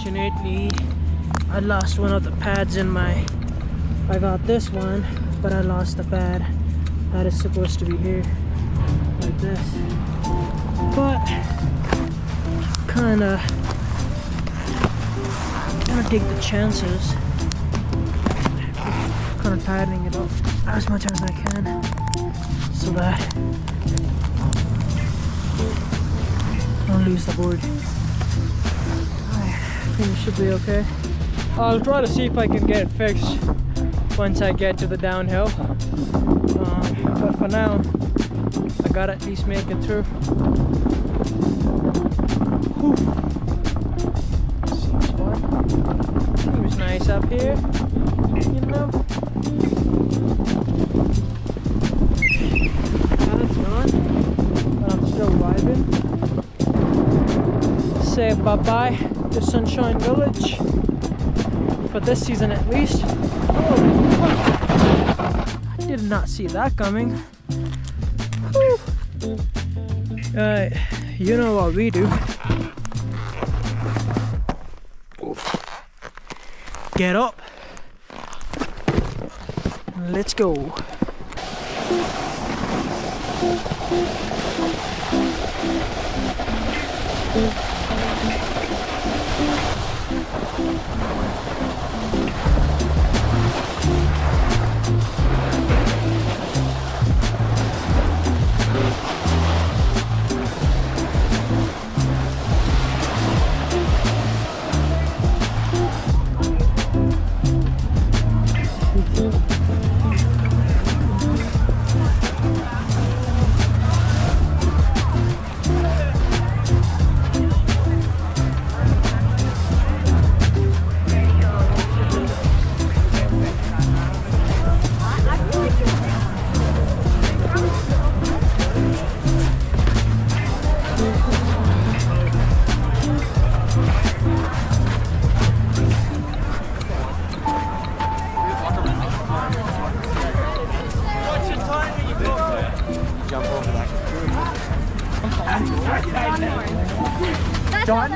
unfortunately I lost one of the pads in my... I got this one, but I lost the pad that is supposed to be here, like this. But kinda take the chances, kinda tightening it up as much as I can so that I don't lose the board. I think it should be okay. I'll try to see if I can get it fixed once I get to the downhill. But for now, I gotta at least make it through. Whew. Seems fun. Seems nice up here, you know. That's gone. I'm still vibing. Say bye-bye to Sunshine Village. For this season at least. Oh, I did not see that coming. Whew. You know what we do. Get up. Let's go. Done?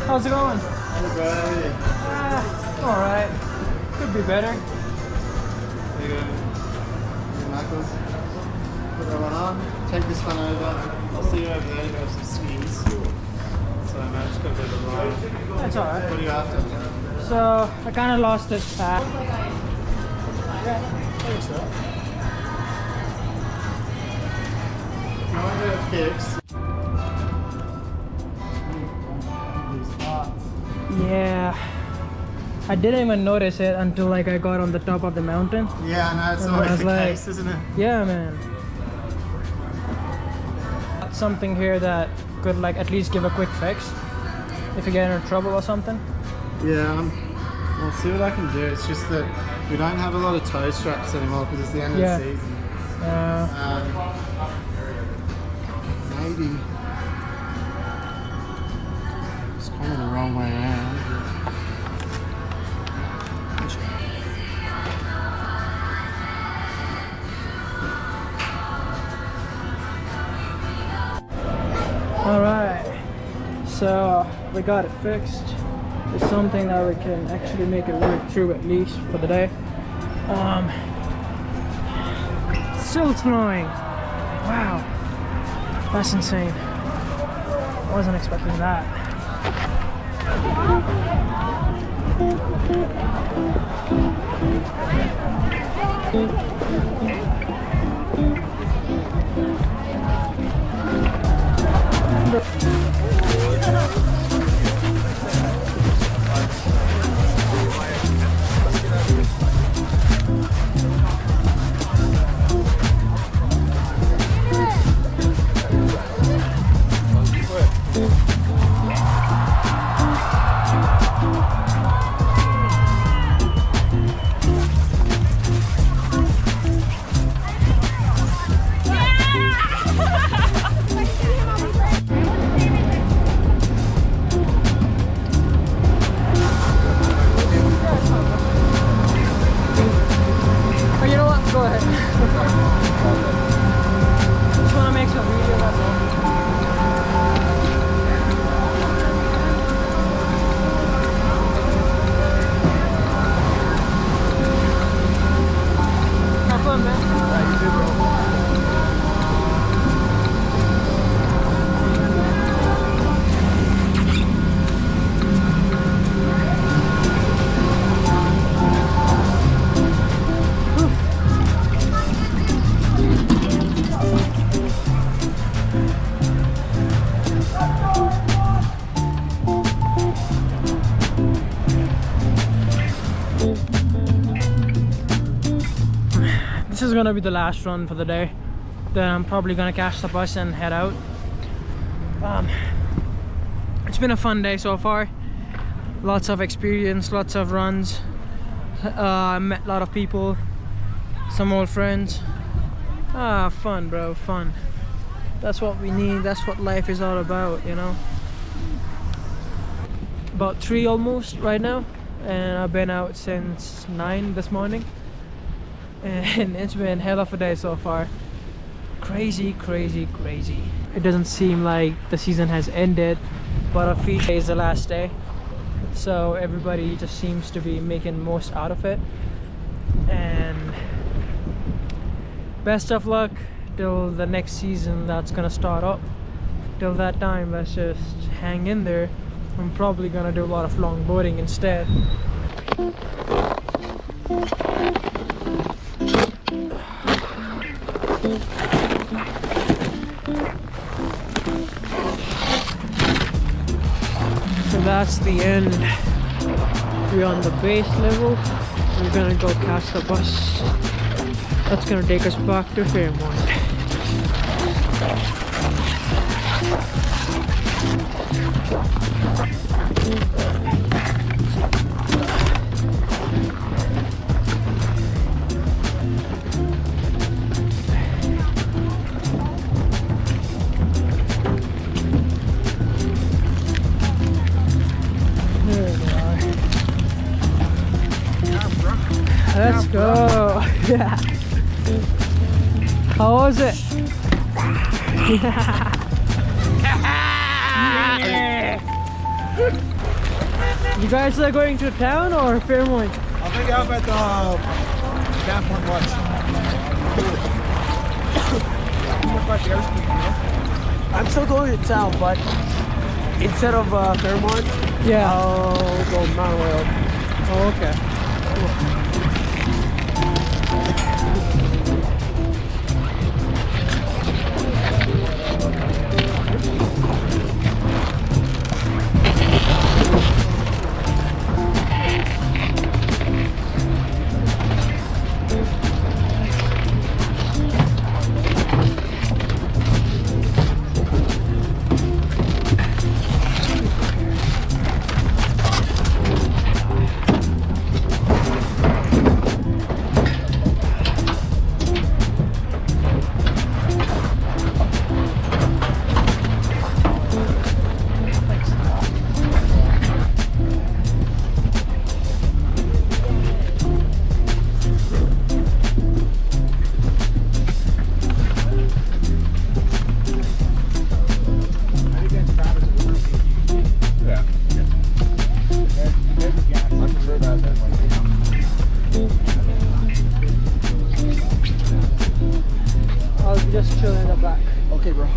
How's it going? Alright. Could be better. You go. Your knuckles. Put that one on. Take this one over. I'll see you over there. You have some skis. So I just got a bit of a ride. That's alright. What are you after? So I kinda lost this pad. Yeah, thanks so. If you want to get it fixed. Yeah, I didn't even notice it until like I got on the top of the mountain. Yeah, I know, it's And always the like, case, isn't it? Yeah, man. Something here that could like at least give a quick fix if you get in trouble or something. Yeah, I'll see what I can do. It's just that we don't have a lot of toe straps anymore because it's the end of the season. Maybe. It's kind of the wrong way around. Alright, so we got it fixed. It's something that we can actually make it work through at least for the day. Still snowing. Wow, that's insane. Wasn't expecting that. is gonna be the last run for the day. Then I'm probably gonna catch the bus and head out. It's been a fun day so far. Lots of experience, lots of runs. I met a lot of people, some old friends. Fun, bro, fun. That's what we need. That's what life is all about, you know. About 3 almost right now, and I've been out since 9 this morning, and it's been hell of a day so far. Crazy, crazy, crazy. It doesn't seem like the season has ended, but officially is the last day, so everybody just seems to be making most out of it. And best of luck till the next season that's gonna start up. Till that time, let's just hang in there. I'm probably gonna do a lot of longboarding instead. So that's the end. We're on the base level. We're gonna go catch the bus. That's gonna take us back to Fairmont. Let's go. Yeah. How was it? You guys are going to town or Fairmont? I think I'm at the Fairmont watch. I'm still going to town, but instead of Fairmont, Yeah. I'll go Mount Royal. Oh, okay. I'll just chill in the back. Okay, bro.